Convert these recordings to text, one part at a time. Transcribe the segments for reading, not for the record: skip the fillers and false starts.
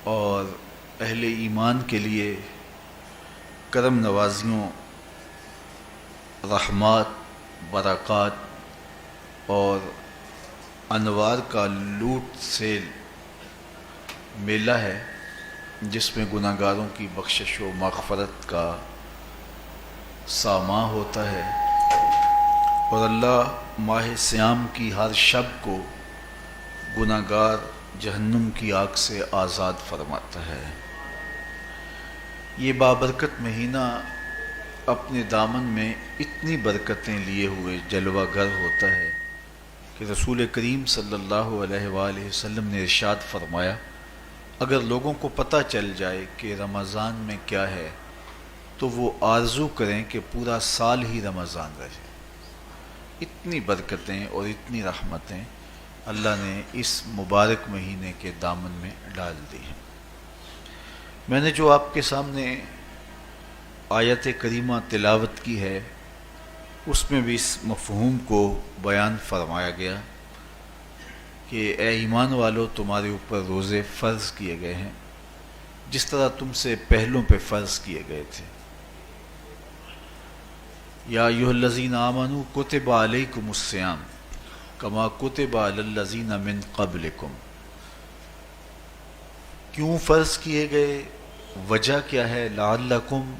اور اہل ایمان کے لیے کرم نوازیوں، رحمات، برکات اور انوار کا لوٹ سیل میلہ ہے، جس میں گناہ گاروں کی بخشش و مغفرت کا ساماں ہوتا ہے، اور اللہ ماہ صیام کی ہر شب کو گناہ گار جہنم کی آگ سے آزاد فرماتا ہے۔ یہ بابرکت مہینہ اپنے دامن میں اتنی برکتیں لیے ہوئے جلوہ گر ہوتا ہے کہ رسول کریم صلی اللہ علیہ وآلہ وسلم نے ارشاد فرمایا، اگر لوگوں کو پتہ چل جائے کہ رمضان میں کیا ہے تو وہ آرزو کریں کہ پورا سال ہی رمضان رہے۔ اتنی برکتیں اور اتنی رحمتیں اللہ نے اس مبارک مہینے کے دامن میں ڈال دی ہیں۔ میں نے جو آپ کے سامنے آیت کریمہ تلاوت کی ہے، اس میں بھی اس مفہوم کو بیان فرمایا گیا کہ اے ایمان والو، تمہارے اوپر روزے فرض کیے گئے ہیں جس طرح تم سے پہلوں پہ فرض کیے گئے تھے۔ یا ایھا الذین آمنوا کتب علیکم الصیام کما کتب علی الذین من قبلکم۔ کیوں فرض کیے گئے؟ وجہ کیا ہے؟ لعلکم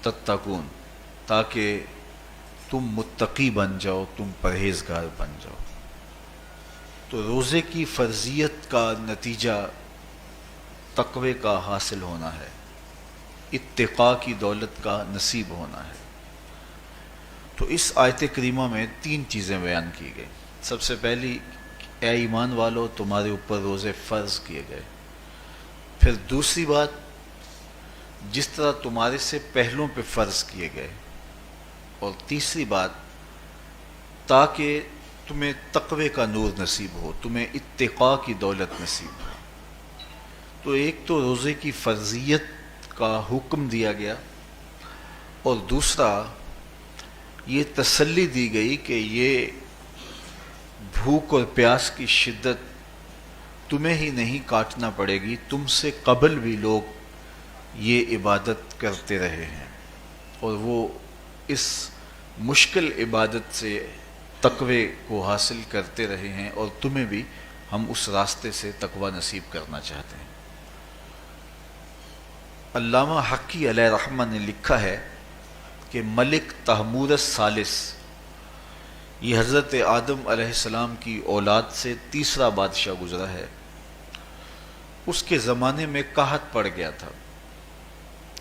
تتقون، تاکہ تم متقی بن جاؤ، تم پرہیزگار بن جاؤ۔ تو روزے کی فرضیت کا نتیجہ تقوی کا حاصل ہونا ہے، اتقاء کی دولت کا نصیب ہونا ہے۔ تو اس آیت کریمہ میں تین چیزیں بیان کی گئی۔ سب سے پہلی، اے ایمان والو، تمہارے اوپر روزے فرض کیے گئے۔ پھر دوسری بات، جس طرح تمہارے سے پہلوں پہ فرض کیے گئے۔ اور تیسری بات، تاکہ تمہیں تقوی کا نور نصیب ہو، تمہیں اتقاء کی دولت نصیب ہو۔ تو ایک تو روزے کی فرضیت کا حکم دیا گیا، اور دوسرا یہ تسلی دی گئی کہ یہ بھوک اور پیاس کی شدت تمہیں ہی نہیں کاٹنا پڑے گی، تم سے قبل بھی لوگ یہ عبادت کرتے رہے ہیں، اور وہ اس مشکل عبادت سے تقوی کو حاصل کرتے رہے ہیں، اور تمہیں بھی ہم اس راستے سے تقوی نصیب کرنا چاہتے ہیں۔ علامہ حقی علیہ رحمہ نے لکھا ہے کہ ملک تحمور الثالث، یہ حضرت آدم علیہ السلام کی اولاد سے تیسرا بادشاہ گزرا ہے، اس کے زمانے میں قحط پڑ گیا تھا،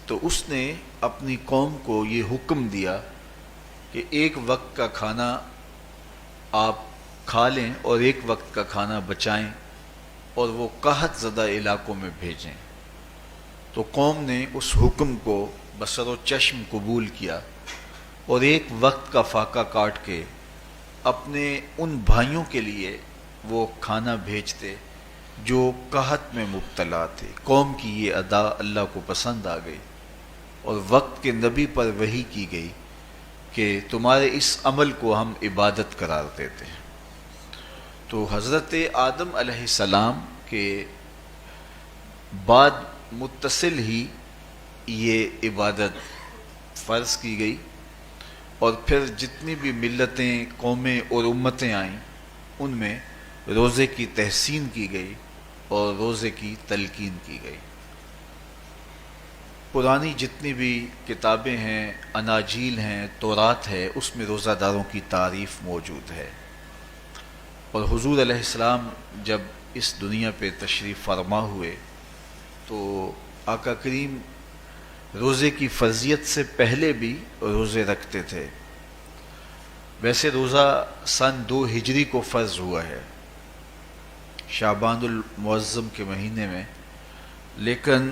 تو اس نے اپنی قوم کو یہ حکم دیا کہ ایک وقت کا کھانا آپ کھا لیں اور ایک وقت کا کھانا بچائیں اور وہ قحط زدہ علاقوں میں بھیجیں۔ تو قوم نے اس حکم کو بصر و چشم قبول کیا، اور ایک وقت کا فاقہ کاٹ کے اپنے ان بھائیوں کے لیے وہ کھانا بھیجتے جو قحط میں مبتلا تھے۔ قوم کی یہ ادا اللہ کو پسند آ گئی، اور وقت کے نبی پر وحی کی گئی کہ تمہارے اس عمل کو ہم عبادت قرار دیتے ہیں۔ تو حضرت آدم علیہ السلام کے بعد متصل ہی یہ عبادت فرض کی گئی، اور پھر جتنی بھی ملتیں، قومیں اور امتیں آئیں، ان میں روزے کی تحسین کی گئی اور روزے کی تلقین کی گئی۔ پرانی جتنی بھی کتابیں ہیں، اناجیل ہیں، تورات ہے، اس میں روزہ داروں کی تعریف موجود ہے۔ اور حضور علیہ السلام جب اس دنیا پہ تشریف فرما ہوئے تو آقا کریم روزے کی فرضیت سے پہلے بھی روزے رکھتے تھے۔ ویسے روزہ سن 2 ہجری کو فرض ہوا ہے، شعبان المعظم کے مہینے میں، لیکن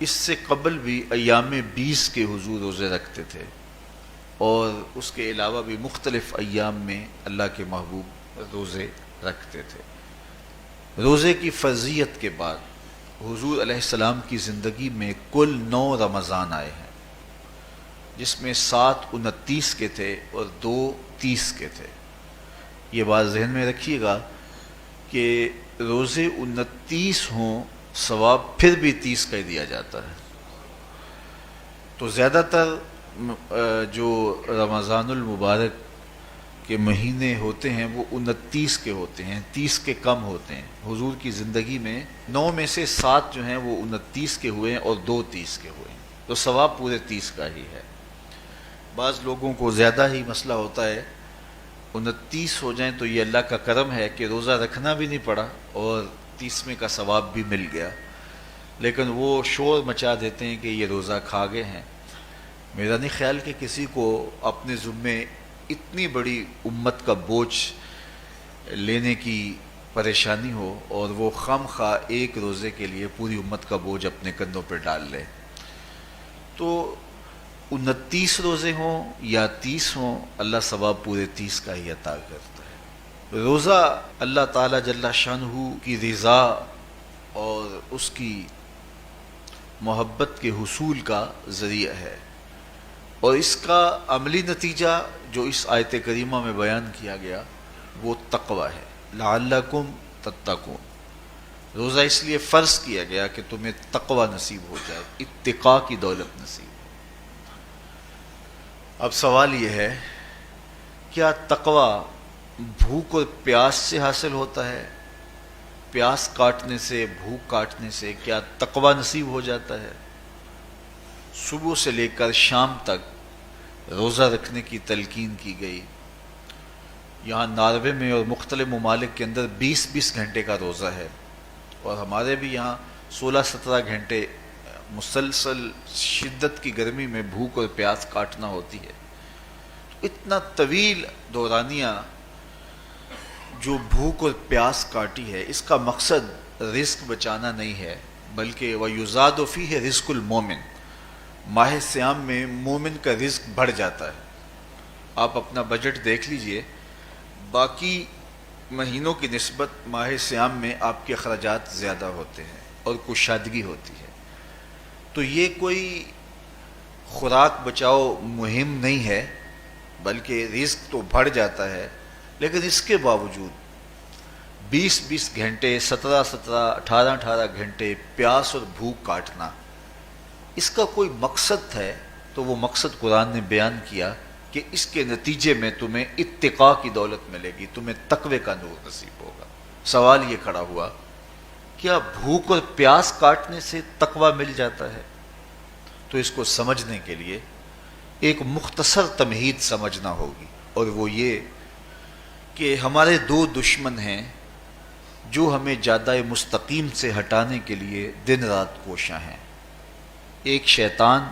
اس سے قبل بھی ایام 20 کے حضور روزے رکھتے تھے، اور اس کے علاوہ بھی مختلف ایام میں اللہ کے محبوب روزے رکھتے تھے۔ روزے کی فرضیت کے بعد حضور علیہ السلام کی زندگی میں کل 9 رمضان آئے ہیں، جس میں 7 29 کے تھے اور 2 30 کے تھے۔ یہ بات ذہن میں رکھیے گا کہ روزے 29 ہوں ثواب پھر بھی 30 کا ہی دیا جاتا ہے. تو زیادہ تر جو رمضان المبارک کے مہینے ہوتے ہیں وہ 29 کے ہوتے ہیں، 30 کے کم ہوتے ہیں. حضور کی زندگی میں 9 میں سے 7 جو ہیں وہ 29 کے ہوئے ہیں اور 2 30 کے ہوئے ہیں، تو ثواب پورے 30 کا ہی ہے. بعض لوگوں کو زیادہ ہی مسئلہ ہوتا ہے، 29 ہو جائیں تو یہ اللہ کا کرم ہے کہ روزہ رکھنا بھی نہیں پڑا اور 30ویں کا ثواب بھی مل گیا، لیکن وہ شور مچا دیتے ہیں کہ یہ روزہ کھا گئے ہیں. میرا نہیں خیال کہ کسی کو اپنے ذمے اتنی بڑی امت کا بوجھ لینے کی پریشانی ہو اور وہ خام خواہ ایک روزے کے لیے پوری امت کا بوجھ اپنے کندھوں پہ ڈال لے. تو 29 روزے ہوں یا 30 ہوں، اللہ ثواب پورے 30 کا ہی عطا کرتا ہے. روزہ اللہ تعالیٰ جل شانہ کی رضا اور اس کی محبت کے حصول کا ذریعہ ہے، اور اس کا عملی نتیجہ جو اس آیت کریمہ میں بیان کیا گیا وہ تقوی ہے. لعلکم تتقون، روزہ اس لیے فرض کیا گیا کہ تمہیں تقوی نصیب ہو جائے، اتقاء کی دولت نصیب. اب سوال یہ ہے، کیا تقوی بھوک اور پیاس سے حاصل ہوتا ہے؟ پیاس کاٹنے سے، بھوک کاٹنے سے کیا تقوی نصیب ہو جاتا ہے؟ صبح سے لے کر شام تک روزہ رکھنے کی تلقین کی گئی. یہاں ناروے میں اور مختلف ممالک کے اندر 20 گھنٹے کا روزہ ہے، اور ہمارے بھی یہاں 16-17 گھنٹے مسلسل شدت کی گرمی میں بھوک اور پیاس کاٹنا ہوتی ہے. اتنا طویل دورانیہ جو بھوک اور پیاس کاٹی ہے، اس کا مقصد رزق بچانا نہیں ہے، بلکہ وَيُزَادُ فِيهِ رِزْقُ الْمُؤْمِنِ، ماہ سیام میں مومن کا رزق بڑھ جاتا ہے. آپ اپنا بجٹ دیکھ لیجئے، باقی مہینوں کی نسبت ماہ سیام میں آپ کے اخراجات زیادہ ہوتے ہیں اور کشادگی ہوتی ہے. تو یہ کوئی خوراک بچاؤ مہم نہیں ہے، بلکہ رزق تو بڑھ جاتا ہے، لیکن اس کے باوجود 20 گھنٹے، 17 18 گھنٹے پیاس اور بھوک کاٹنا، اس کا کوئی مقصد ہے تو وہ مقصد قرآن نے بیان کیا کہ اس کے نتیجے میں تمہیں اتقاء کی دولت ملے گی، تمہیں تقوی کا نور نصیب ہوگا. سوال یہ کھڑا ہوا، کیا بھوک اور پیاس کاٹنے سے تقوی مل جاتا ہے؟ تو اس کو سمجھنے کے لیے ایک مختصر تمہید سمجھنا ہوگی، اور وہ یہ کہ ہمارے 2 دشمن ہیں جو ہمیں جادہ مستقیم سے ہٹانے کے لیے دن رات کوشاں ہیں. ایک شیطان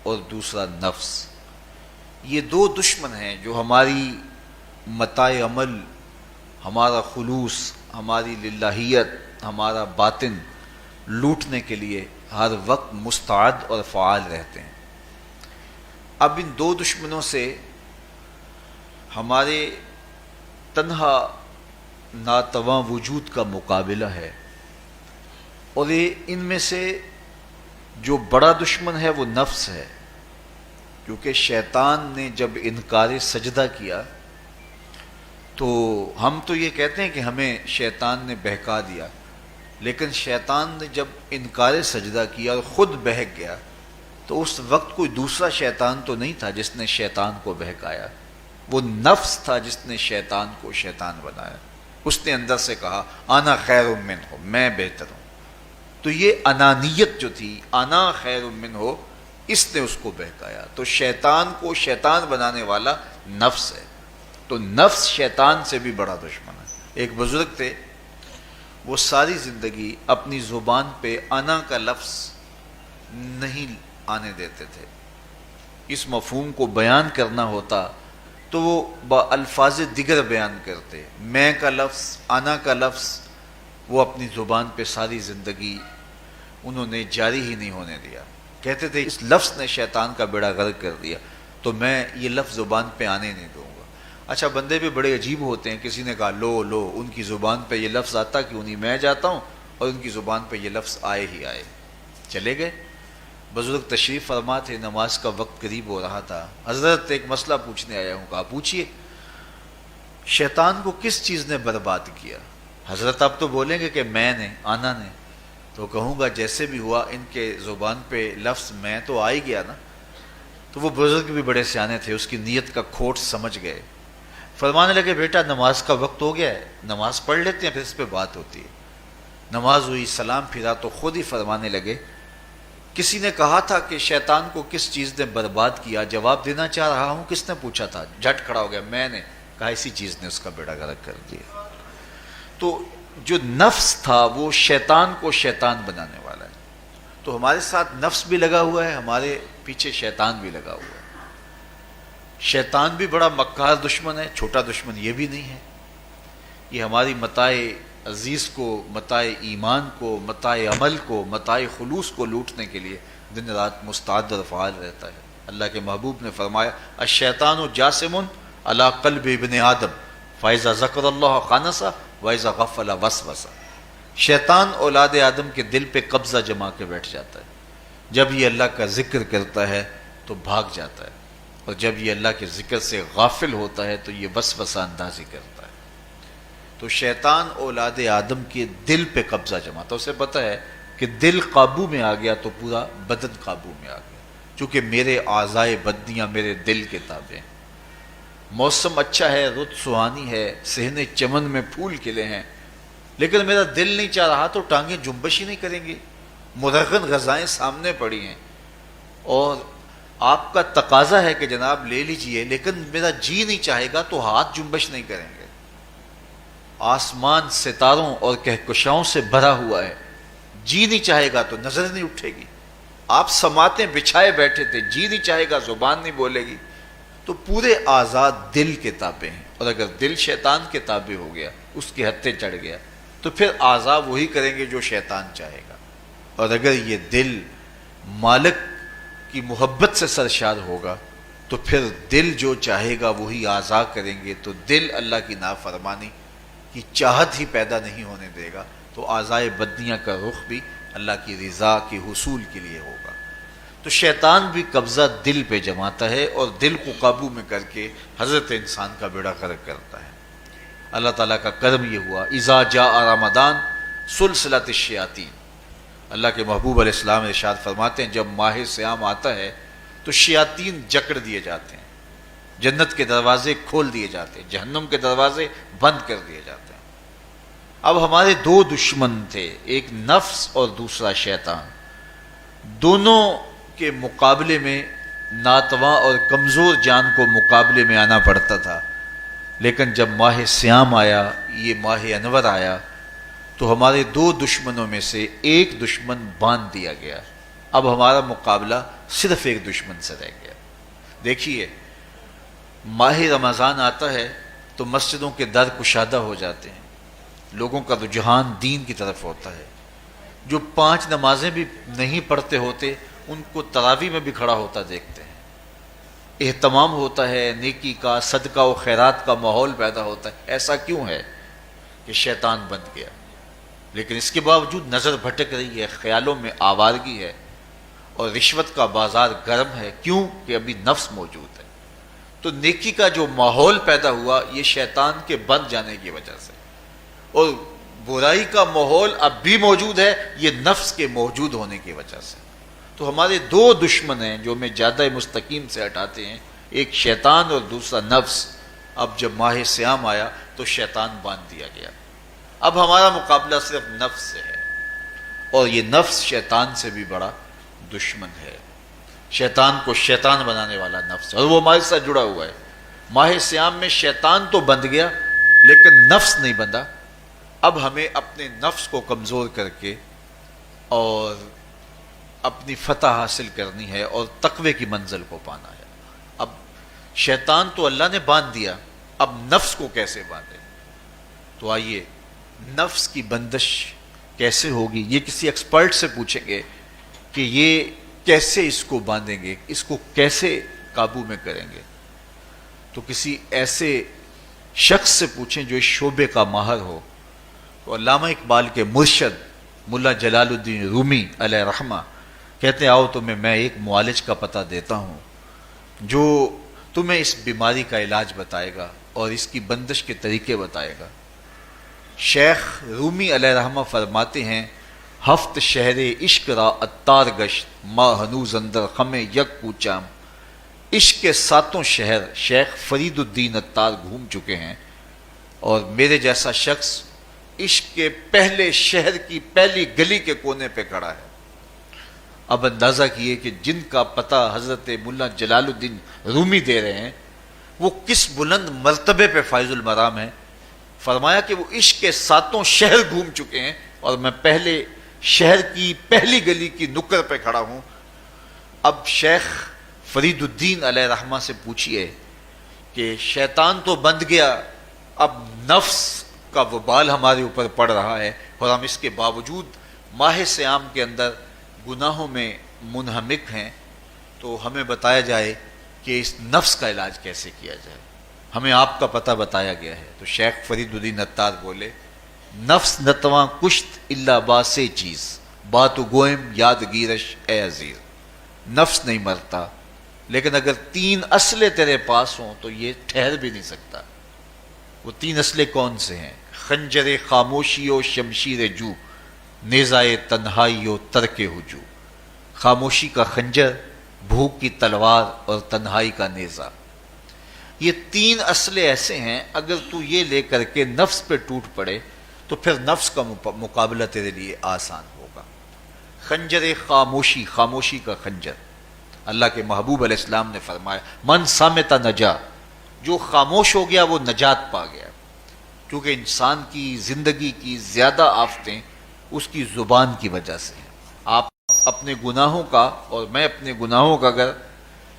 اور دوسرا نفس. یہ 2 دشمن ہیں جو ہماری متاع عمل، ہمارا خلوص، ہماری للہیت، ہمارا باطن لوٹنے کے لیے ہر وقت مستعد اور فعال رہتے ہیں. اب ان 2 دشمنوں سے ہمارے تنہا ناتواں وجود کا مقابلہ ہے، اور ان میں سے جو بڑا دشمن ہے وہ نفس ہے، کیونکہ شیطان نے جب انکار سجدہ کیا تو ہم تو یہ کہتے ہیں کہ ہمیں شیطان نے بہکا دیا، لیکن شیطان نے جب انکار سجدہ کیا اور خود بہک گیا تو اس وقت کوئی دوسرا شیطان تو نہیں تھا جس نے شیطان کو بہکایا، وہ نفس تھا جس نے شیطان کو شیطان بنایا. اس نے اندر سے کہا انا خیر منہ، میں بہتر ہوں. تو یہ انانیت جو تھی، انا خیر منہ، اس نے اس کو بہکایا. تو شیطان کو شیطان بنانے والا نفس ہے، تو نفس شیطان سے بھی بڑا دشمن ہے. ایک بزرگ تھے، وہ ساری زندگی اپنی زبان پہ انا کا لفظ نہیں آنے دیتے تھے. اس مفہوم کو بیان کرنا ہوتا تو وہ با الفاظ دیگر بیان کرتے. میں کا لفظ، انا کا لفظ وہ اپنی زبان پہ ساری زندگی انہوں نے جاری ہی نہیں ہونے دیا. کہتے تھے اس لفظ نے شیطان کا بیڑا غرق کر دیا، تو میں یہ لفظ زبان پہ آنے نہیں دوں گا. اچھا، بندے بھی بڑے عجیب ہوتے ہیں. کسی نے کہا لو ان کی زبان پہ یہ لفظ آتا کیوں نہیں، میں جاتا ہوں اور ان کی زبان پہ یہ لفظ آئے ہی آئے. چلے گئے. بزرگ تشریف فرما تھے، نماز کا وقت قریب ہو رہا تھا. حضرت ایک مسئلہ پوچھنے آیا ہوں. کہا پوچھیے. شیطان کو کس چیز نے برباد کیا؟ حضرت آپ تو بولیں گے کہ میں نے، آنا نے، تو کہوں گا جیسے بھی ہوا ان کے زبان پہ لفظ میں تو آ ہی گیا نا. تو وہ بزرگ بھی بڑے سیانے تھے، اس کی نیت کا کھوٹ سمجھ گئے. فرمانے لگے بیٹا نماز کا وقت ہو گیا ہے، نماز پڑھ لیتے ہیں پھر اس پہ بات ہوتی ہے. نماز ہوئی، سلام پھرا تو خود ہی فرمانے لگے کسی نے کہا تھا کہ شیطان کو کس چیز نے برباد کیا، جواب دینا چاہ رہا ہوں کس نے پوچھا تھا، جھٹ کھڑا ہو گیا میں نے کہا اسی چیز نے اس کا بیڑا غرق کر دیا. تو جو نفس تھا وہ شیطان کو شیطان بنانے والا ہے. تو ہمارے ساتھ نفس بھی لگا ہوا ہے، ہمارے پیچھے شیطان بھی لگا ہوا ہے. شیطان بھی بڑا مکار دشمن ہے، چھوٹا دشمن یہ بھی نہیں ہے. یہ ہماری متاع عزیز کو، متاع ایمان کو، متاع عمل کو، متاع خلوص کو لوٹنے کے لیے دن رات مستعد اور فعال رہتا ہے. اللہ کے محبوب نے فرمایا الشیطان جاسم علی قلب ابن آدم فاذا ذکر اللہ خانسہ واذا غفل وسوسہ. شیطان اولاد آدم کے دل پہ قبضہ جما کے بیٹھ جاتا ہے. جب یہ اللہ کا ذکر کرتا ہے تو بھاگ جاتا ہے، اور جب یہ اللہ کے ذکر سے غافل ہوتا ہے تو یہ وسوسہ اندازی کرتا ہے. تو شیطان اولاد آدم کے دل پہ قبضہ جماتا ہے. اسے پتہ ہے کہ دل قابو میں آ گیا تو پورا بدن قابو میں آ گیا، چونکہ میرے اعضائے بدنیاں میرے دل کے تابع ہیں. موسم اچھا ہے، رت سہانی ہے، صحن چمن میں پھول کھلے ہیں، لیکن میرا دل نہیں چاہ رہا تو ٹانگیں جنبش ہی نہیں کریں گی. مرغن غذائیں سامنے پڑی ہیں اور آپ کا تقاضا ہے کہ جناب لے لیجئے، لیکن میرا جی نہیں چاہے گا تو ہاتھ جنبش نہیں کریں گے. آسمان ستاروں اور کہکشاؤں سے بھرا ہوا ہے، جی نہیں چاہے گا تو نظر نہیں اٹھے گی. آپ سماعتیں بچھائے بیٹھے تھے، جی نہیں چاہے گا زبان نہیں بولے گی. تو پورے آزاد دل کے تابع ہیں، اور اگر دل شیطان کے تابع ہو گیا، اس کے ہتھے چڑھ گیا، تو پھر اعضاء وہی کریں گے جو شیطان چاہے گا. اور اگر یہ دل مالک کی محبت سے سرشار ہوگا تو پھر دل جو چاہے گا وہی اعضاء کریں گے. تو دل اللہ کی نافرمانی کی چاہت ہی پیدا نہیں ہونے دے گا، تو اعضائے بدنیاں کا رخ بھی اللہ کی رضا کے حصول کے لیے ہوگا. تو شیطان بھی قبضہ دل پہ جماتا ہے اور دل کو قابو میں کر کے حضرت انسان کا بیڑا غرق کرتا ہے. اللہ تعالیٰ کا کرم یہ ہوا اذا جاء رمضان سلسلۃ الشیاطین. اللہ کے محبوب علیہ السلام ارشاد فرماتے ہیں جب ماہ صیام آتا ہے تو شیاطین جکڑ دیے جاتے ہیں، جنت کے دروازے کھول دیے جاتے ہیں، جہنم کے دروازے بند کر دیے جاتے ہیں. اب ہمارے دو دشمن تھے، ایک نفس اور دوسرا شیطان. دونوں کے مقابلے میں ناتواں اور کمزور جان کو مقابلے میں آنا پڑتا تھا. لیکن جب ماہ صیام آیا، یہ ماہ انور آیا، تو ہمارے دو دشمنوں میں سے ایک دشمن باندھ دیا گیا. اب ہمارا مقابلہ صرف ایک دشمن سے رہ گیا. دیکھیے ماہ رمضان آتا ہے تو مسجدوں کے در کشادہ ہو جاتے ہیں، لوگوں کا رجحان دین کی طرف ہوتا ہے. جو 5 نمازیں بھی نہیں پڑھتے ہوتے ان کو تراویح میں بھی کھڑا ہوتا دیکھتے ہیں. اہتمام ہوتا ہے، نیکی کا، صدقہ و خیرات کا ماحول پیدا ہوتا ہے. ایسا کیوں ہے کہ شیطان بند گیا، لیکن اس کے باوجود نظر بھٹک رہی ہے، خیالوں میں آوارگی ہے اور رشوت کا بازار گرم ہے. کیوں کہ ابھی نفس موجود ہے. تو نیکی کا جو ماحول پیدا ہوا یہ شیطان کے بند جانے کی وجہ سے، اور برائی کا ماحول اب بھی موجود ہے یہ نفس کے موجود ہونے کی وجہ سے. تو ہمارے دو دشمن ہیں جو ہمیں زیادہ مستقیم سے ہٹاتے ہیں، ایک شیطان اور دوسرا نفس. اب جب ماہ صیام آیا تو شیطان باندھ دیا گیا. اب ہمارا مقابلہ صرف نفس سے ہے، اور یہ نفس شیطان سے بھی بڑا دشمن ہے. شیطان کو شیطان بنانے والا نفس ہے، اور وہ ہمارے ساتھ جڑا ہوا ہے. ماہ صیام میں شیطان تو بند گیا لیکن نفس نہیں بندھا. اب ہمیں اپنے نفس کو کمزور کر کے اور اپنی فتح حاصل کرنی ہے اور تقوی کی منزل کو پانا ہے. اب شیطان تو اللہ نے باندھ دیا، اب نفس کو کیسے باندھے؟ تو آئیے نفس کی بندش کیسے ہوگی یہ کسی ایکسپرٹ سے پوچھیں گے کہ یہ کیسے اس کو باندھیں گے، اس کو کیسے قابو میں کریں گے. تو کسی ایسے شخص سے پوچھیں جو اس شعبے کا ماہر ہو. تو علامہ اقبال کے مرشد ملا جلال الدین رومی علیہ رحمہ کہتے ہیں آؤ تمہیں میں ایک معالج کا پتہ دیتا ہوں جو تمہیں اس بیماری کا علاج بتائے گا اور اس کی بندش کے طریقے بتائے گا. شیخ رومی علیہ رحمہ فرماتے ہیں ہفت شہر عشق را اتار گشت ما ہنوز اندر خم یک کوچام. عشق کے 7 شہر شیخ فرید الدین اتار گھوم چکے ہیں، اور میرے جیسا شخص عشق کے پہلے شہر کی پہلی گلی کے کونے پہ کھڑا ہے. اب اندازہ کیے کہ جن کا پتہ حضرت ملا جلال الدین رومی دے رہے ہیں وہ کس بلند مرتبے پہ فائز المرام ہے. فرمایا کہ وہ عشق کے 7 شہر گھوم چکے ہیں اور میں پہلے شہر کی پہلی گلی کی نکر پہ کھڑا ہوں. اب شیخ فرید الدین علیہ رحمہ سے پوچھئے کہ شیطان تو بند گیا، اب نفس کا وبال ہمارے اوپر پڑ رہا ہے اور ہم اس کے باوجود ماہ صیام کے اندر گناہوں میں منہمک ہیں، تو ہمیں بتایا جائے کہ اس نفس کا علاج کیسے کیا جائے. ہمیں آپ کا پتہ بتایا گیا ہے. تو شیخ فرید الدین اتار بولے نفس نتواں کشت اللہ باسے چیز بات گوئم یاد گیرش اے عزیز. نفس نہیں مرتا، لیکن اگر 3 اسلحے تیرے پاس ہوں تو یہ ٹھہر بھی نہیں سکتا. وہ 3 اسلحے کون سے ہیں؟ خنجر خاموشی و شمشیر جو، نیزائے تنہائی و ترک ہجو. خاموشی کا خنجر، بھوک کی تلوار اور تنہائی کا نیزہ. یہ 3 اسلحے ایسے ہیں اگر تو یہ لے کر کے نفس پہ ٹوٹ پڑے تو پھر نفس کا مقابلہ تیرے لیے آسان ہوگا. خنجر خاموشی، خاموشی کا خنجر. اللہ کے محبوب علیہ السلام نے فرمایا من صامت نجا، جو خاموش ہو گیا وہ نجات پا گیا. کیونکہ انسان کی زندگی کی زیادہ آفتیں اس کی زبان کی وجہ سے ہیں. آپ اپنے گناہوں کا اور میں اپنے گناہوں کا اگر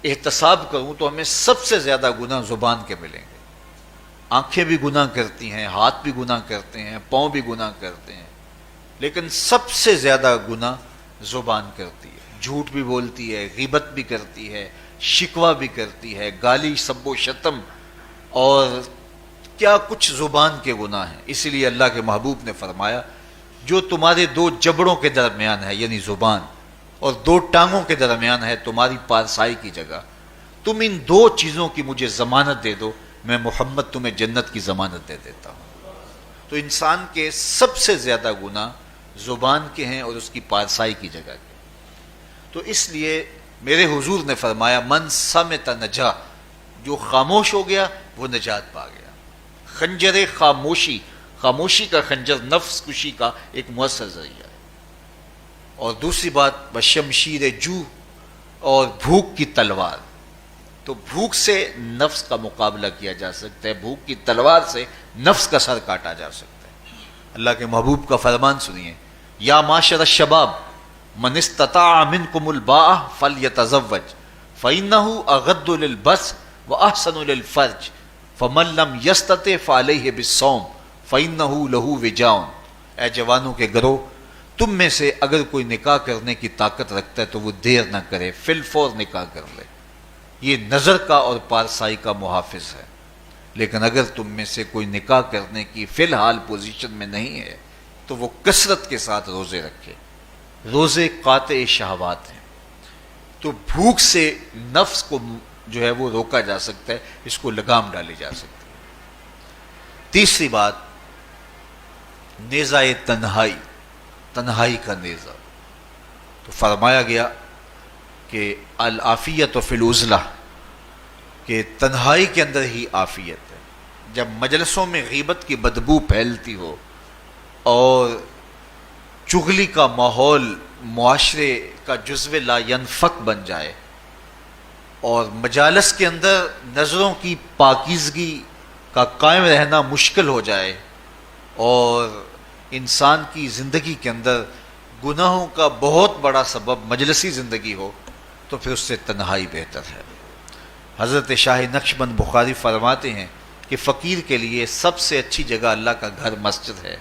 احتساب کروں تو ہمیں سب سے زیادہ گناہ زبان کے ملیں گے. آنکھیں بھی گناہ کرتی ہیں، ہاتھ بھی گناہ کرتے ہیں، پاؤں بھی گناہ کرتے ہیں، لیکن سب سے زیادہ گناہ زبان کرتی ہے. جھوٹ بھی بولتی ہے، غیبت بھی کرتی ہے، شکوہ بھی کرتی ہے، گالی سب و شتم اور کیا کچھ زبان کے گناہ ہیں. اسی لیے اللہ کے محبوب نے فرمایا جو تمہارے 2 جبڑوں کے درمیان ہے یعنی زبان اور 2 ٹانگوں کے درمیان ہے تمہاری پارسائی کی جگہ، تم ان 2 چیزوں کی مجھے ضمانت دے دو، میں محمد تمہیں جنت کی ضمانت دے دیتا ہوں. تو انسان کے سب سے زیادہ گناہ زبان کے ہیں اور اس کی پارسائی کی جگہ کے. تو اس لیے میرے حضور نے فرمایا من صمت نجا، جو خاموش ہو گیا وہ نجات پا گیا. خنجر خاموشی، خاموشی کا خنجر نفس کشی کا ایک مؤثر ذریعہ ہے. اور دوسری بات بشمشیر جو، اور بھوک کی تلوار. تو بھوک سے نفس کا مقابلہ کیا جا سکتا ہے، بھوک کی تلوار سے نفس کا سر کاٹا جا سکتا ہے. اللہ کے محبوب کا فرمان سنیے یا معاشر الشباب من استطاع منکم الباء فلیتزوج فإنه اغض للبصر واحسن للفرج فمن لم یستطع فعلیہ بالصوم فإنه له وجاء. اے جوانوں کے گروہ، تم میں سے اگر کوئی نکاح کرنے کی طاقت رکھتا ہے تو وہ دیر نہ کرے، فی الفور نکاح کر لے. یہ نظر کا اور پارسائی کا محافظ ہے. لیکن اگر تم میں سے کوئی نکاح کرنے کی فی الحال پوزیشن میں نہیں ہے تو وہ کثرت کے ساتھ روزے رکھے. روزے قاطع شہوات ہیں. تو بھوک سے نفس کو جو ہے وہ روکا جا سکتا ہے، اس کو لگام ڈالی جا سکتی ہے. تیسری بات نیزہ تنہائی، تنہائی کا نیزہ. تو فرمایا گیا کہ العافیت فی العزلہ، کہ تنہائی کے اندر ہی عافیت ہے. جب مجلسوں میں غیبت کی بدبو پھیلتی ہو اور چغلی کا ماحول معاشرے کا جزو لا ینفک بن جائے اور مجالس کے اندر نظروں کی پاکیزگی کا قائم رہنا مشکل ہو جائے اور انسان کی زندگی کے اندر گناہوں کا بہت بڑا سبب مجلسی زندگی ہو تو پھر اس سے تنہائی بہتر ہے. حضرت شاہ نقشبند بخاری فرماتے ہیں کہ فقیر کے لیے سب سے اچھی جگہ اللہ کا گھر مسجد ہے،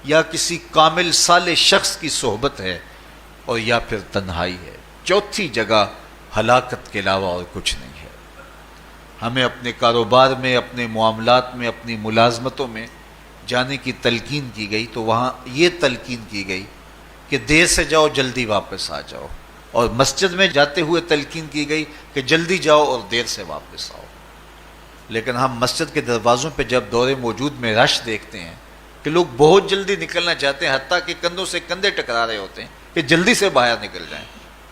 یا کسی کامل صالح شخص کی صحبت ہے، اور یا پھر تنہائی ہے. چوتھی جگہ ہلاکت کے علاوہ اور کچھ نہیں ہے. ہمیں اپنے کاروبار میں، اپنے معاملات میں، اپنی ملازمتوں میں جانے کی تلقین کی گئی تو وہاں یہ تلقین کی گئی کہ دیر سے جاؤ جلدی واپس آ جاؤ، اور مسجد میں جاتے ہوئے تلقین کی گئی کہ جلدی جاؤ اور دیر سے واپس آؤ. لیکن ہم مسجد کے دروازوں پہ جب دور موجود میں رش دیکھتے ہیں کہ کہ لوگ بہت جلدی نکلنا چاہتے ہیں، حتیٰ کہ کندھوں سے کندھے ٹکرا رہے ہوتے ہیں کہ جلدی سے باہر نکل جائیں،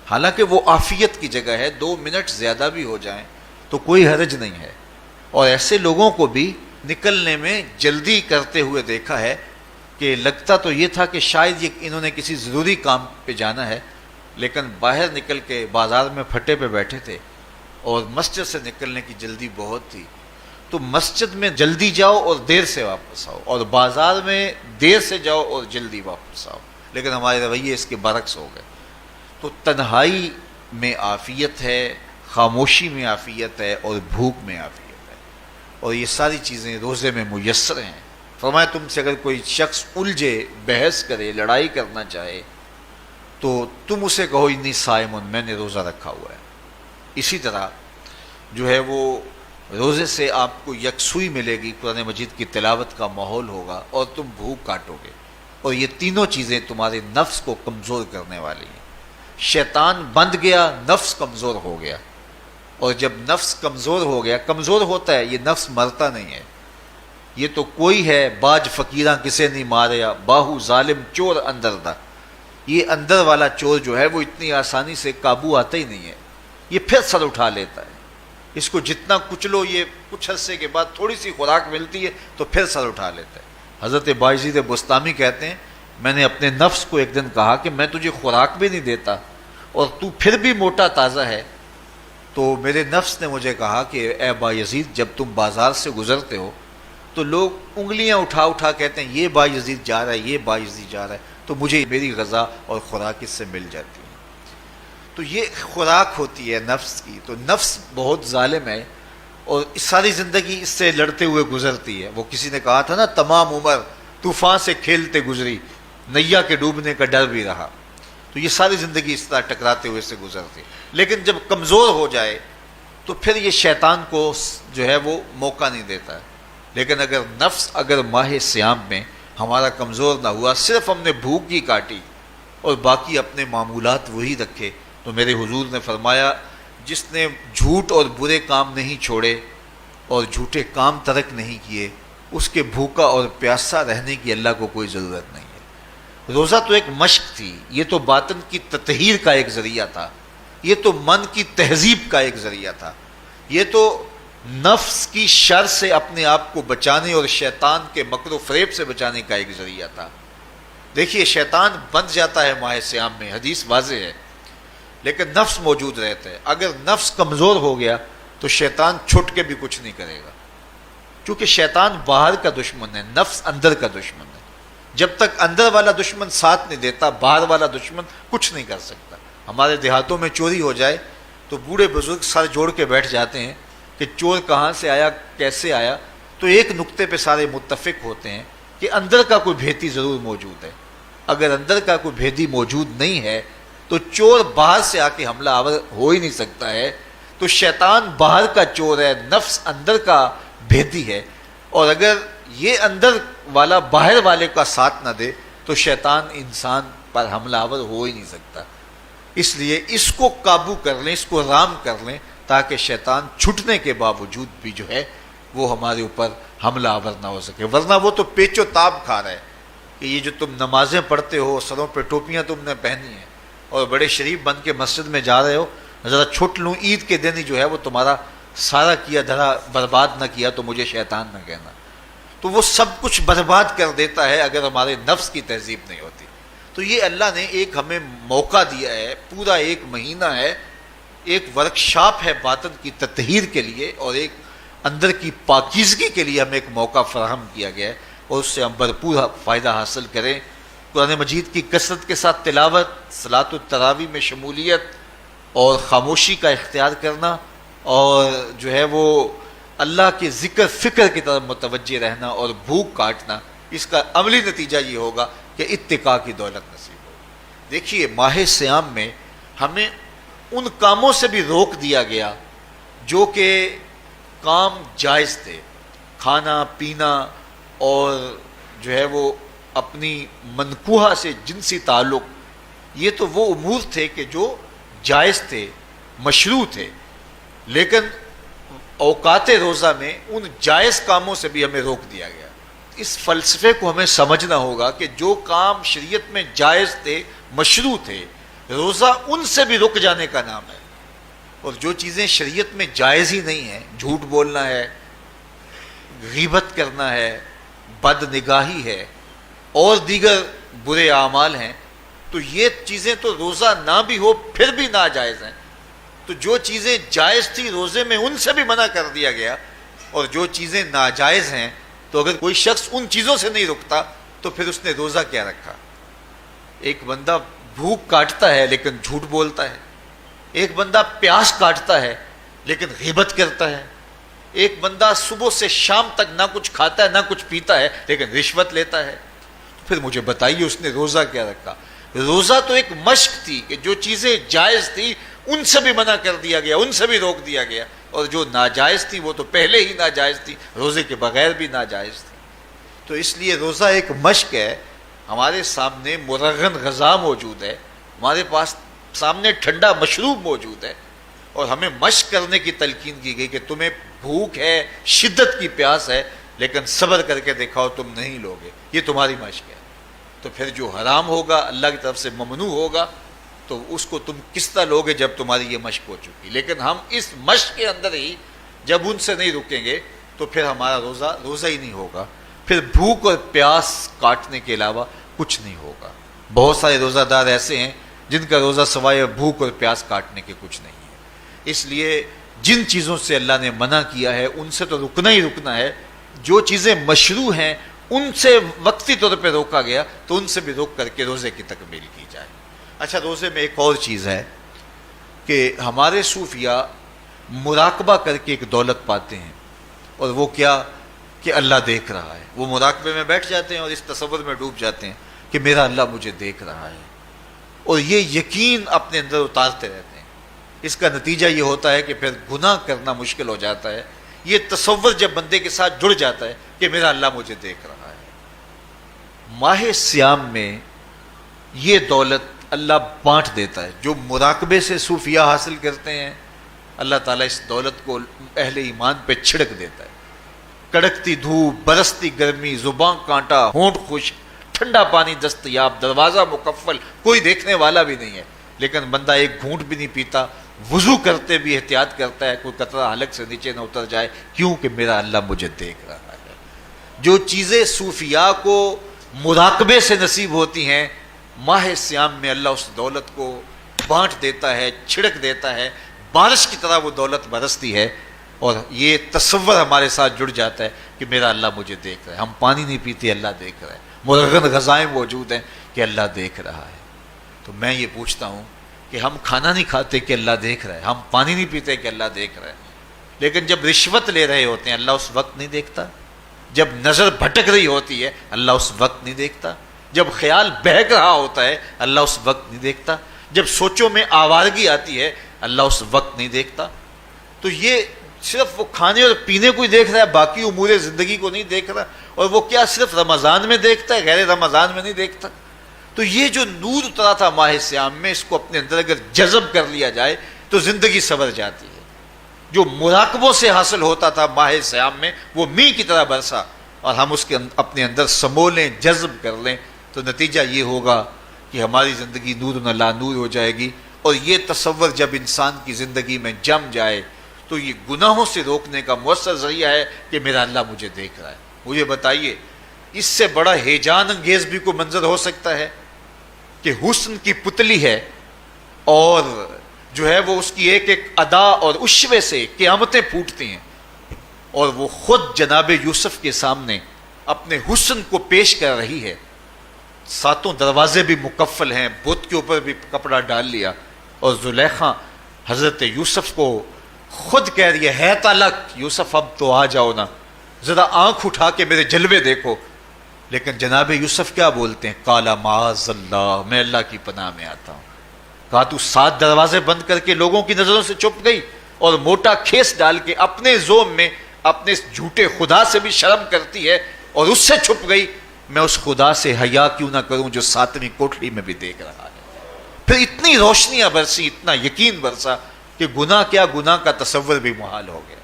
حالانکہ وہ عافیت کی جگہ ہے، 2 منٹ زیادہ بھی ہو جائیں تو کوئی حرج نہیں ہے۔ اور ایسے لوگوں کو بھی نکلنے میں جلدی کرتے ہوئے دیکھا ہے کہ لگتا تو یہ تھا کہ شاید یہ انہوں نے کسی ضروری کام پہ جانا ہے، لیکن باہر نکل کے بازار میں پھٹے پہ بیٹھے تھے اور مسجد سے نکلنے کی جلدی بہت تھی۔ تو مسجد میں جلدی جاؤ اور دیر سے واپس آؤ، اور بازار میں دیر سے جاؤ اور جلدی واپس آؤ، لیکن ہمارے رویے اس کے برعکس ہو گئے۔ تو تنہائی میں عافیت ہے، خاموشی میں عافیت ہے، اور بھوک میں عافیت ہے، اور یہ ساری چیزیں روزے میں میسر ہیں۔ فرمایا تم سے اگر کوئی شخص الجھے، بحث کرے، لڑائی کرنا چاہے تو تم اسے کہو انی صائم، میں نے روزہ رکھا ہوا ہے۔ اسی طرح جو ہے وہ روزے سے آپ کو یکسوئی ملے گی، قرآن مجید کی تلاوت کا ماحول ہوگا، اور تم بھوک کاٹو گے، اور یہ تینوں چیزیں تمہارے نفس کو کمزور کرنے والی ہیں۔ شیطان بند گیا، نفس کمزور ہو گیا، اور جب نفس کمزور ہو گیا، کمزور ہوتا ہے، یہ نفس مرتا نہیں ہے۔ یہ تو کوئی ہے باج فقیراں کسے نہیں ماریا، باہو ظالم چور اندر دا، یہ اندر والا چور جو ہے وہ اتنی آسانی سے قابو آتا ہی نہیں ہے، یہ پھر سر اٹھا لیتا ہے۔ اس کو جتنا کچلو، یہ کچھ عرصے کے بعد تھوڑی سی خوراک ملتی ہے تو پھر سر اٹھا لیتا ہے۔ حضرت بایزید بستامی کہتے ہیں میں نے اپنے نفس کو ایک دن کہا کہ میں تجھے خوراک بھی نہیں دیتا اور تو پھر بھی موٹا تازہ ہے، تو میرے نفس نے مجھے کہا کہ اے بایزید جب تم بازار سے گزرتے ہو تو لوگ انگلیاں اٹھا اٹھا کہتے ہیں یہ بایزید جا رہا ہے، یہ بایزید جا رہا ہے، تو مجھے میری غذا اور خوراک اس سے مل جاتی ہے۔ تو یہ خوراک ہوتی ہے نفس کی۔ تو نفس بہت ظالم ہے اور ساری زندگی اس سے لڑتے ہوئے گزرتی ہے۔ وہ کسی نے کہا تھا نا تمام عمر طوفان سے کھیلتے گزری، نیا کے ڈوبنے کا ڈر بھی رہا۔ تو یہ ساری زندگی اس طرح ٹکراتے ہوئے سے گزرتی، لیکن جب کمزور ہو جائے تو پھر یہ شیطان کو جو ہے وہ موقع نہیں دیتا ہے۔ لیکن اگر نفس اگر ماہ صیام میں ہمارا کمزور نہ ہوا، صرف ہم نے بھوک ہی کاٹی اور باقی اپنے معمولات وہی رکھے، تو میرے حضور نے فرمایا جس نے جھوٹ اور برے کام نہیں چھوڑے اور جھوٹے کام ترک نہیں کیے، اس کے بھوکا اور پیاسا رہنے کی اللہ کو کوئی ضرورت نہیں ہے۔ روزہ تو ایک مشق تھی، یہ تو باطن کی تطہیر کا ایک ذریعہ تھا، یہ تو من کی تہذیب کا ایک ذریعہ تھا، یہ تو نفس کی شر سے اپنے آپ کو بچانے اور شیطان کے مکر و فریب سے بچانے کا ایک ذریعہ تھا۔ دیکھیے شیطان بند جاتا ہے ماہ صیام میں، حدیث واضح ہے، لیکن نفس موجود رہتا ہے۔ اگر نفس کمزور ہو گیا تو شیطان چھٹ کے بھی کچھ نہیں کرے گا، کیونکہ شیطان باہر کا دشمن ہے، نفس اندر کا دشمن ہے۔ جب تک اندر والا دشمن ساتھ نہیں دیتا، باہر والا دشمن کچھ نہیں کر سکتا۔ ہمارے دیہاتوں میں چوری ہو جائے تو بوڑھے بزرگ سر جوڑ کے بیٹھ جاتے ہیں کہ چور کہاں سے آیا، کیسے آیا، تو ایک نقطے پہ سارے متفق ہوتے ہیں کہ اندر کا کوئی بھیتی ضرور موجود ہے۔ اگر اندر کا کوئی بھیتی موجود نہیں ہے تو چور باہر سے آ کے حملہ آور ہو ہی نہیں سکتا ہے۔ تو شیطان باہر کا چور ہے، نفس اندر کا بھیتی ہے، اور اگر یہ اندر والا باہر والے کا ساتھ نہ دے تو شیطان انسان پر حملہ آور ہو ہی نہیں سکتا۔ اس لیے اس کو قابو کر لیں، اس کو رام کر لیں، تاکہ شیطان چھٹنے کے باوجود بھی جو ہے وہ ہمارے اوپر حملہ آور نہ ہو سکے۔ ورنہ وہ تو پیچ و تاب کھا رہا ہے کہ یہ جو تم نمازیں پڑھتے ہو، سروں پہ ٹوپیاں تم نے پہنی ہیں اور بڑے شریف بن کے مسجد میں جا رہے ہو، ذرا چھٹ لوں عید کے دن ہی جو ہے وہ تمہارا سارا کیا دھرا برباد نہ کیا تو مجھے شیطان نہ کہنا۔ تو وہ سب کچھ برباد کر دیتا ہے اگر ہمارے نفس کی تہذیب نہیں ہوتی۔ تو یہ اللہ نے ایک ہمیں موقع دیا ہے، پورا ایک مہینہ ہے، ایک ورکشاپ ہے باطن کی تطہیر کے لیے اور ایک اندر کی پاکیزگی کے لیے ہمیں ایک موقع فراہم کیا گیا ہے، اور اس سے ہم بھرپور فائدہ حاصل کریں۔ قرآن مجید کی کثرت کے ساتھ تلاوت، صلاۃ التراویح میں شمولیت اور خاموشی کا اختیار کرنا، اور جو ہے وہ اللہ کے ذکر فکر کی طرف متوجہ رہنا اور بھوک کاٹنا، اس کا عملی نتیجہ یہ ہوگا کہ اتقاء کی دولت نصیب ہوگی۔ دیکھیے ماہ صیام میں ہمیں ان کاموں سے بھی روک دیا گیا جو کہ کام جائز تھے، کھانا پینا اور جو ہے وہ اپنی منکوحہ سے جنسی تعلق، یہ تو وہ امور تھے کہ جو جائز تھے، مشروع تھے، لیکن اوقات روزہ میں ان جائز کاموں سے بھی ہمیں روک دیا گیا۔ اس فلسفے کو ہمیں سمجھنا ہوگا کہ جو کام شریعت میں جائز تھے، مشروع تھے، روزہ ان سے بھی رک جانے کا نام ہے، اور جو چیزیں شریعت میں جائز ہی نہیں ہیں، جھوٹ بولنا ہے، غیبت کرنا ہے، بد نگاہی ہے، اور دیگر برے اعمال ہیں، تو یہ چیزیں تو روزہ نہ بھی ہو پھر بھی ناجائز ہیں۔ تو جو چیزیں جائز تھی روزے میں ان سے بھی منع کر دیا گیا، اور جو چیزیں ناجائز ہیں تو اگر کوئی شخص ان چیزوں سے نہیں رکتا تو پھر اس نے روزہ کیا رکھا؟ ایک بندہ بھوک کاٹتا ہے لیکن جھوٹ بولتا ہے، ایک بندہ پیاس کاٹتا ہے لیکن غیبت کرتا ہے، ایک بندہ صبح سے شام تک نہ کچھ کھاتا ہے نہ کچھ پیتا ہے لیکن رشوت لیتا ہے، پھر مجھے بتائیے اس نے روزہ کیا رکھا؟ روزہ تو ایک مشق تھی کہ جو چیزیں جائز تھی ان سے بھی منع کر دیا گیا، ان سے بھی روک دیا گیا، اور جو ناجائز تھی وہ تو پہلے ہی ناجائز تھی، روزے کے بغیر بھی ناجائز تھی۔ تو اس لیے روزہ ایک مشق ہے، ہمارے سامنے مرغن غذا موجود ہے، ہمارے پاس سامنے ٹھنڈا مشروب موجود ہے، اور ہمیں مشق کرنے کی تلقین کی گئی کہ تمہیں بھوک ہے، شدت کی پیاس ہے، لیکن صبر کر کے دکھاؤ تم نہیں لوگے، یہ تمہاری مشق ہے۔ تو پھر جو حرام ہوگا، اللہ کی طرف سے ممنوع ہوگا، تو اس کو تم کس طرح لوگے جب تمہاری یہ مشق ہو چکی؟ لیکن ہم اس مشق کے اندر ہی جب ان سے نہیں رکیں گے تو پھر ہمارا روزہ ہی نہیں ہوگا، پھر بھوک اور پیاس کاٹنے کے علاوہ کچھ نہیں ہوگا۔ بہت سارے روزہ دار ایسے ہیں جن کا روزہ سوائے بھوک اور پیاس کاٹنے کے کچھ نہیں ہے۔ اس لیے جن چیزوں سے اللہ نے منع کیا ہے ان سے تو رکنا ہی رکنا ہے، جو چیزیں مشروع ہیں ان سے وقتی طور پہ روکا گیا تو ان سے بھی روک کر کے روزے کی تکمیل کی جائے۔ اچھا، روزے میں ایک اور چیز ہے کہ ہمارے صوفیاء مراقبہ کر کے ایک دولت پاتے ہیں، اور وہ کیا کہ اللہ دیکھ رہا ہے۔ وہ مراقبے میں بیٹھ جاتے ہیں اور اس تصور میں ڈوب جاتے ہیں کہ میرا اللہ مجھے دیکھ رہا ہے، اور یہ یقین اپنے اندر اتارتے رہتے ہیں۔ اس کا نتیجہ یہ ہوتا ہے کہ پھر گناہ کرنا مشکل ہو جاتا ہے۔ یہ تصور جب بندے کے ساتھ جڑ جاتا ہے کہ میرا اللہ مجھے دیکھ رہا ہے، ماہ سیام میں یہ دولت اللہ بانٹ دیتا ہے۔ جو مراقبے سے صوفیاء حاصل کرتے ہیں، اللہ تعالیٰ اس دولت کو اہل ایمان پہ چھڑک دیتا ہے۔ کڑکتی دھوپ، برستی گرمی، زبان کانٹا، ہونٹ خشک، ٹھنڈا پانی دستیاب، دروازہ مکفل، کوئی دیکھنے والا بھی نہیں ہے، لیکن بندہ ایک گھونٹ بھی نہیں پیتا، وضو کرتے بھی احتیاط کرتا ہے کوئی قطرہ حلق سے نیچے نہ اتر جائے، کیوں کہ میرا اللہ مجھے دیکھ رہا ہے۔ جو چیزیں صوفیاء کو مراقبے سے نصیب ہوتی ہیں، ماہ سیام میں اللہ اس دولت کو بانٹ دیتا ہے، چھڑک دیتا ہے، بارش کی طرح وہ دولت برستی ہے، اور یہ تصور ہمارے ساتھ جڑ جاتا ہے کہ میرا اللہ مجھے دیکھ رہا ہے۔ ہم پانی نہیں پیتے، اللہ دیکھ رہا ہے، مرغن غذائیں موجود ہیں کہ اللہ دیکھ رہا ہے۔ تو میں یہ پوچھتا ہوں کہ ہم کھانا نہیں کھاتے کہ اللہ دیکھ رہا ہے، ہم پانی نہیں پیتے کہ اللہ دیکھ رہا ہے، لیکن جب رشوت لے رہے ہوتے ہیں اللہ اس وقت نہیں دیکھتا؟ جب نظر بھٹک رہی ہوتی ہے اللہ اس وقت نہیں دیکھتا؟ جب خیال بہک رہا ہوتا ہے اللہ اس وقت نہیں دیکھتا؟ جب سوچوں میں آوارگی آتی ہے اللہ اس وقت نہیں دیکھتا؟ تو یہ صرف وہ کھانے اور پینے کو ہی دیکھ رہا ہے، باقی امور زندگی کو نہیں دیکھ رہا، اور وہ کیا صرف رمضان میں دیکھتا ہے، غیر رمضان میں نہیں دیکھتا؟ تو یہ جو نور اترا تھا ماہ سیام میں، اس کو اپنے اندر اگر جذب کر لیا جائے تو زندگی سنور جاتی ہے۔ جو مراقبوں سے حاصل ہوتا تھا ماہ سیام میں، وہ میਂہ کی طرح برسا، اور ہم اس کے اپنے اندر سمولیں، جذب کر لیں، تو نتیجہ یہ ہوگا کہ ہماری زندگی نور نہ لا نور ہو جائے گی۔ اور یہ تصور جب انسان کی زندگی میں جم جائے تو یہ گناہوں سے روکنے کا مؤثر ذریعہ ہے کہ میرا اللہ مجھے دیکھ رہا ہے۔ مجھے بتائیے اس سے بڑا ہیجان انگیز بھی کوئی منظر ہو سکتا ہے کہ حسن کی پتلی ہے، اور جو ہے وہ اس کی ایک ایک ادا اور اشوے سے قیامتیں پھوٹتی ہیں، اور وہ خود جناب یوسف کے سامنے اپنے حسن کو پیش کر رہی ہے، ساتوں دروازے بھی مکفل ہیں، بت کے اوپر بھی کپڑا ڈال لیا، اور زلیخا حضرت یوسف کو خود کہہ رہی ہے تالک یوسف اب تو آ جاؤ نا، ذرا آنکھ اٹھا کے میرے جلوے دیکھو۔ لیکن جناب یوسف کیا بولتے ہیں؟ قال معاذ اللہ، میں اللہ کی پناہ میں آتا ہوں۔ کہا تو 7 دروازے بند کر کے لوگوں کی نظروں سے چھپ گئی، اور موٹا کھیس ڈال کے اپنے زوم میں اپنے اس جھوٹے خدا سے بھی شرم کرتی ہے اور اس سے چھپ گئی، میں اس خدا سے حیا کیوں نہ کروں جو 7ویں کوٹھڑی میں بھی دیکھ رہا ہے۔ پھر اتنی روشنیاں برسی، اتنا یقین برسا کہ گناہ کیا، گناہ کا تصور بھی محال ہو گیا۔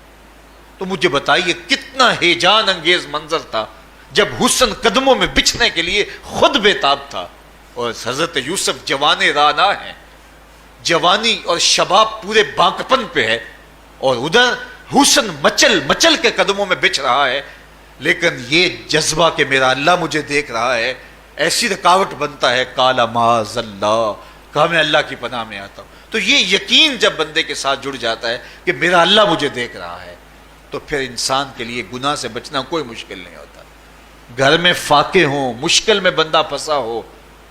تو مجھے بتائیے کتنا ہیجان انگیز منظر تھا جب حسن قدموں میں بچھنے کے لیے خود بےتاب تھا. اور حضرت یوسف جوان رانا ہیں، جوانی اور شباب پورے بانکپن پہ ہے، اور ادھر حسن مچل مچل کے قدموں میں بچھ رہا ہے، لیکن یہ جذبہ کہ میرا اللہ مجھے دیکھ رہا ہے ایسی رکاوٹ بنتا ہے. قال معاذ اللہ، کہا میں اللہ کی پناہ میں آتا ہوں. تو یہ یقین جب بندے کے ساتھ جڑ جاتا ہے کہ میرا اللہ مجھے دیکھ رہا ہے، تو پھر انسان کے لیے گناہ سے بچنا کوئی مشکل نہیں ہوتا. گھر میں فاقے ہوں، مشکل میں بندہ پھنسا ہو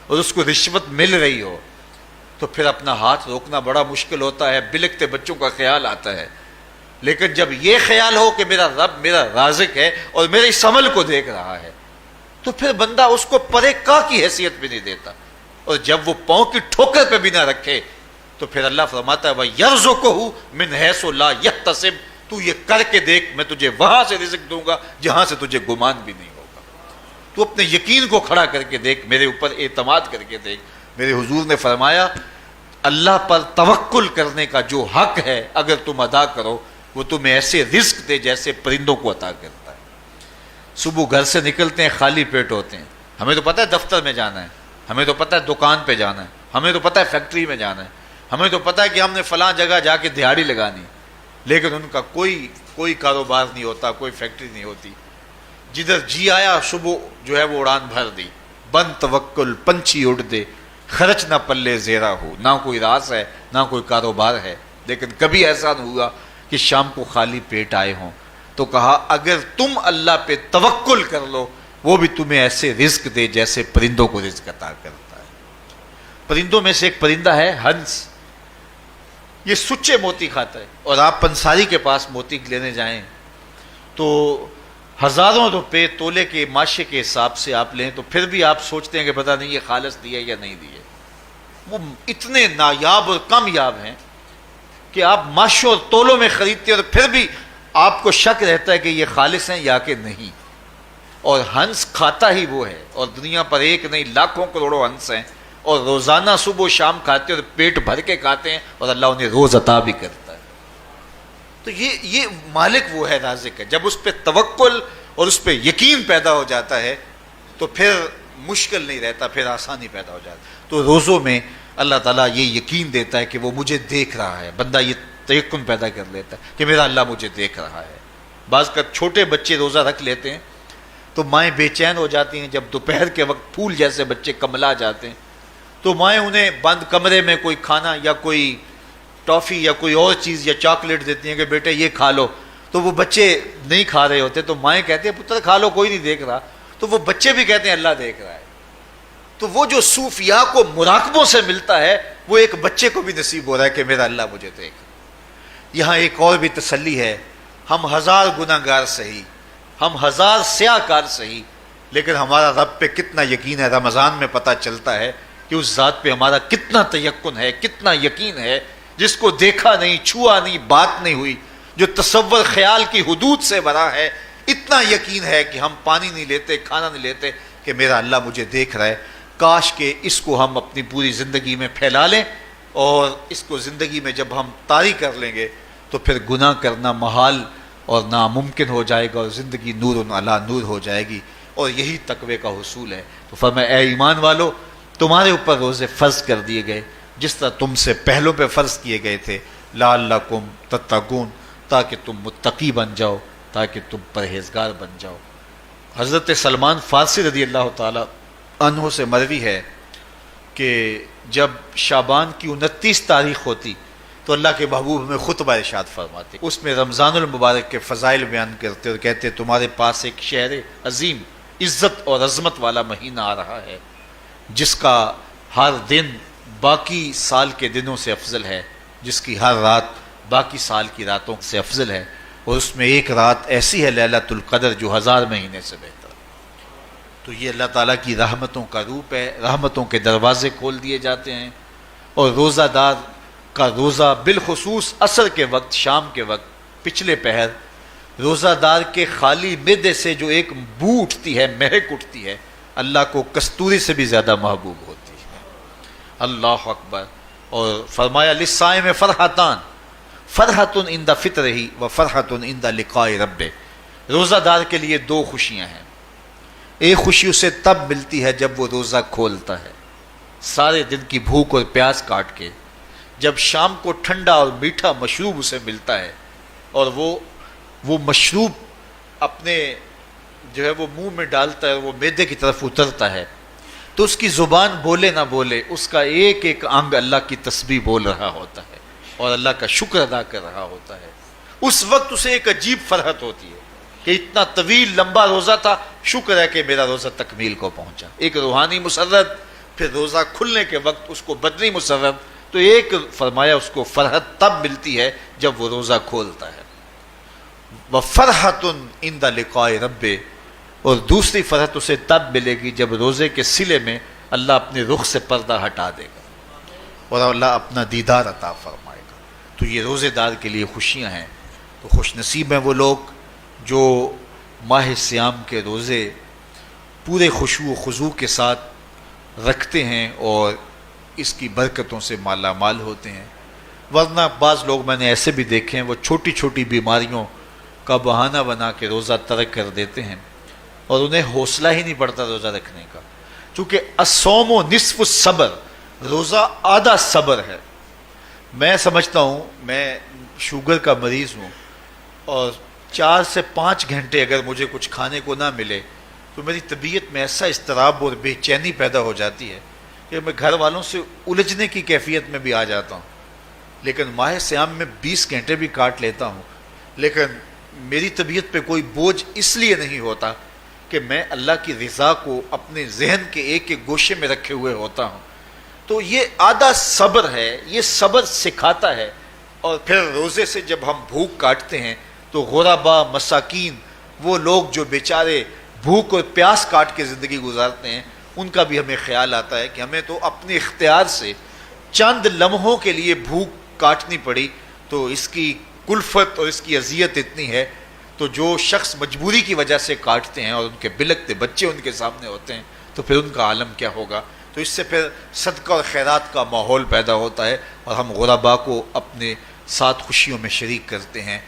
اور اس کو رشوت مل رہی ہو، تو پھر اپنا ہاتھ روکنا بڑا مشکل ہوتا ہے. بلکتے بچوں کا خیال آتا ہے. لیکن جب یہ خیال ہو کہ میرا رب میرا رازق ہے اور میرے اس عمل کو دیکھ رہا ہے، تو پھر بندہ اس کو پرے کا کی حیثیت بھی نہیں دیتا. اور جب وہ پاؤں کی ٹھوکر پہ بھی نہ رکھے، تو پھر اللہ فرماتا ہے وَيَرْزُقُهُ مِنْ حَيْثُ لَا يَحْتَسِبُ، تو یہ کر کے دیکھ، میں تجھے وہاں سے رزق دوں گا جہاں سے تجھے گمان بھی نہیں ہوگا. تو اپنے یقین کو کھڑا کر کے دیکھ، میرے اوپر اعتماد کر کے دیکھ. میرے حضور نے فرمایا اللہ پر توکل کرنے کا جو حق ہے اگر تم ادا کرو، وہ تمہیں ایسے رزق دے جیسے پرندوں کو عطا کرتا ہے. صبح گھر سے نکلتے ہیں خالی پیٹ ہوتے ہیں. ہمیں تو پتہ ہے دفتر میں جانا ہے، ہمیں تو پتہ ہے دکان پہ جانا ہے، ہمیں تو پتہ ہے فیکٹری میں جانا ہے، ہمیں تو پتہ ہے کہ ہم نے فلاں جگہ جا کے دہاڑی لگانی، لیکن ان کا کوئی کاروبار نہیں ہوتا، کوئی فیکٹری نہیں ہوتی. جدھر جی آیا صبح جو ہے وہ اڑان بھر دی. بند توکل پنچھی اڑ دے، خرچ نہ پلے زیرا ہو. نہ کوئی راز ہے نہ کوئی کاروبار ہے، لیکن کبھی ایسا نہ ہوا کہ شام کو خالی پیٹ آئے ہوں. تو کہا اگر تم اللہ پہ توکل کر لو، وہ بھی تمہیں ایسے رزق دے جیسے پرندوں کو رزق عطا کرتا ہے. پرندوں میں سے ایک پرندہ ہے ہنس. یہ سچے موتی کھاتا ہے. اور آپ پنساری کے پاس موتی لینے جائیں تو ہزاروں روپے تولے کے ماشے کے حساب سے آپ لیں، تو پھر بھی آپ سوچتے ہیں کہ پتہ نہیں یہ خالص دیے یا نہیں دیے. وہ اتنے نایاب اور کامیاب ہیں کہ آپ ماشوں اور تولوں میں خریدتے ہیں اور پھر بھی آپ کو شک رہتا ہے کہ یہ خالص ہیں یا کہ نہیں. اور ہنس کھاتا ہی وہ ہے. اور دنیا پر ایک نہیں لاکھوں کروڑوں ہنس ہیں، اور روزانہ صبح و شام کھاتے ہیں اور پیٹ بھر کے کھاتے ہیں، اور اللہ انہیں روز عطا بھی کرتا ہے. تو یہ مالک وہ ہے، رازق ہے. جب اس پہ توکل اور اس پہ یقین پیدا ہو جاتا ہے تو پھر مشکل نہیں رہتا، پھر آسانی پیدا ہو جاتا ہے. تو روزوں میں اللہ تعالیٰ یہ یقین دیتا ہے کہ وہ مجھے دیکھ رہا ہے. بندہ یہ تیقن پیدا کر لیتا ہے کہ میرا اللہ مجھے دیکھ رہا ہے. بعض کا چھوٹے بچے روزہ رکھ لیتے ہیں تو مائیں بے چین ہو جاتی ہیں. جب دوپہر کے وقت پھول جیسے بچے کملا جاتے ہیں تو مائیں انہیں بند کمرے میں کوئی کھانا یا کوئی ٹافی یا کوئی اور چیز یا چاکلیٹ دیتی ہیں کہ بیٹے یہ کھا لو. تو وہ بچے نہیں کھا رہے ہوتے تو مائیں کہتے ہیں پتر کھا لو، کوئی نہیں دیکھ رہا. تو وہ بچے بھی کہتے ہیں اللہ دیکھ رہا ہے. تو وہ جو صوفیاء کو مراقبوں سے ملتا ہے وہ ایک بچے کو بھی نصیب ہو رہا ہے کہ میرا اللہ مجھے دیکھ. یہاں ایک اور بھی تسلی ہے. ہم ہزار گناہ گار سہی، ہم ہزار سیاہ کار سہی، لیکن ہمارا رب پہ کتنا یقین ہے. رمضان میں پتہ چلتا ہے کہ اس ذات پہ ہمارا کتنا تیقن ہے، کتنا یقین ہے، جس کو دیکھا نہیں، چھوا نہیں، بات نہیں ہوئی، جو تصور خیال کی حدود سے بھرا ہے. اتنا یقین ہے کہ ہم پانی نہیں لیتے، کھانا نہیں لیتے کہ میرا اللہ مجھے دیکھ رہا ہے. کاش کہ اس کو ہم اپنی پوری زندگی میں پھیلا لیں، اور اس کو زندگی میں جب ہم طاری کر لیں گے تو پھر گناہ کرنا محال اور ناممکن ہو جائے گا، اور زندگی نور علی نور ہو جائے گی. اور یہی تقوی کا حصول ہے. تو فرمایا اے ایمان والو، تمہارے اوپر روزے فرض کر دیے گئے جس طرح تم سے پہلوں پہ فرض کیے گئے تھے، لعلکم تتقون، تاکہ تم متقی بن جاؤ، تاکہ تم پرہیزگار بن جاؤ. حضرت سلمان فارسی رضی اللہ تعالی عنہ سے مروی ہے کہ جب شعبان کی 29 تاریخ ہوتی تو اللہ کے محبوب میں خطبہ ارشاد فرماتے. اس میں رمضان المبارک کے فضائل بیان کرتے اور کہتے تمہارے پاس ایک شہر عظیم، عزت اور عظمت والا مہینہ آ رہا ہے جس کا ہر دن باقی سال کے دنوں سے افضل ہے، جس کی ہر رات باقی سال کی راتوں سے افضل ہے. اور اس میں ایک رات ایسی ہے لیلۃ القدر جو 1000 مہینے سے بہتر. تو یہ اللہ تعالیٰ کی رحمتوں کا روپ ہے. رحمتوں کے دروازے کھول دیے جاتے ہیں. اور روزہ دار کا روزہ بالخصوص عصر کے وقت، شام کے وقت، پچھلے پہر، روزہ دار کے خالی معدے سے جو ایک بو اٹھتی ہے، مہک اٹھتی ہے، اللہ کو کستوری سے بھی زیادہ محبوب ہوتی ہے. اللہ اکبر. اور فرمایا للصائم فرحتان، فرحۃ عند فطرہ و فرحۃ عند لقاء ربہ. روزہ دار کے لیے 2 خوشیاں ہیں. ایک خوشی اسے تب ملتی ہے جب وہ روزہ کھولتا ہے، سارے دن کی بھوک اور پیاس کاٹ کے، جب شام کو ٹھنڈا اور میٹھا مشروب اسے ملتا ہے اور وہ مشروب اپنے جو ہے وہ منہ میں ڈالتا ہے، وہ معدے کی طرف اترتا ہے، تو اس کی زبان بولے نہ بولے اس کا ایک ایک انگ اللہ کی تسبیح بول رہا ہوتا ہے اور اللہ کا شکر ادا کر رہا ہوتا ہے۔ اس وقت اسے ایک عجیب فرحت ہوتی ہے کہ اتنا طویل لمبا روزہ تھا، شکر ہے کہ میرا روزہ تکمیل کو پہنچا۔ ایک روحانی مسرت، پھر روزہ کھلنے کے وقت اس کو بدنی مسرت، تو ایک فرمایا اس کو فرحت تب ملتی ہے جب وہ روزہ کھولتا ہے، وَفَرْحَةٌ عِنْدَ لِقَاءِ رَبِّهِ، اور دوسری فرحت اسے تب ملے گی جب روزے کے صلے میں اللہ اپنے رخ سے پردہ ہٹا دے گا اور اللہ اپنا دیدار عطا فرمائے گا۔ تو یہ روزے دار کے لیے خوشیاں ہیں۔ تو خوش نصیب ہیں وہ لوگ جو ماہ سیام کے روزے پورے خشوع و خضوع کے ساتھ رکھتے ہیں اور اس کی برکتوں سے مالا مال ہوتے ہیں۔ ورنہ بعض لوگ میں نے ایسے بھی دیکھے ہیں، وہ چھوٹی چھوٹی بیماریوں کا بہانہ بنا کے روزہ ترک کر دیتے ہیں اور انہیں حوصلہ ہی نہیں پڑتا روزہ رکھنے کا، چونکہ الصوم نصف الصبر، روزہ آدھا صبر ہے۔ میں سمجھتا ہوں، میں شوگر کا مریض ہوں اور 4 سے 5 گھنٹے اگر مجھے کچھ کھانے کو نہ ملے تو میری طبیعت میں ایسا اضطراب اور بے چینی پیدا ہو جاتی ہے کہ میں گھر والوں سے الجھنے کی کیفیت میں بھی آ جاتا ہوں۔ لیکن ماہ سیام میں 20 گھنٹے بھی کاٹ لیتا ہوں، لیکن میری طبیعت پہ کوئی بوجھ اس لیے نہیں ہوتا کہ میں اللہ کی رضا کو اپنے ذہن کے ایک ایک گوشے میں رکھے ہوئے ہوتا ہوں۔ تو یہ آدھا صبر ہے، یہ صبر سکھاتا ہے۔ اور پھر روزے سے جب ہم بھوک کاٹتے ہیں تو غربا، مساکین، وہ لوگ جو بیچارے بھوک اور پیاس کاٹ کے زندگی گزارتے ہیں، ان کا بھی ہمیں خیال آتا ہے کہ ہمیں تو اپنے اختیار سے چند لمحوں کے لیے بھوک کاٹنی پڑی، تو اس کی کلفت اور اس کی اذیت اتنی ہے، تو جو شخص مجبوری کی وجہ سے کاٹتے ہیں اور ان کے بلکتے بچے ان کے سامنے ہوتے ہیں تو پھر ان کا عالم کیا ہوگا۔ تو اس سے پھر صدقہ اور خیرات کا ماحول پیدا ہوتا ہے اور ہم غربا کو اپنے ساتھ خوشیوں میں شریک کرتے ہیں۔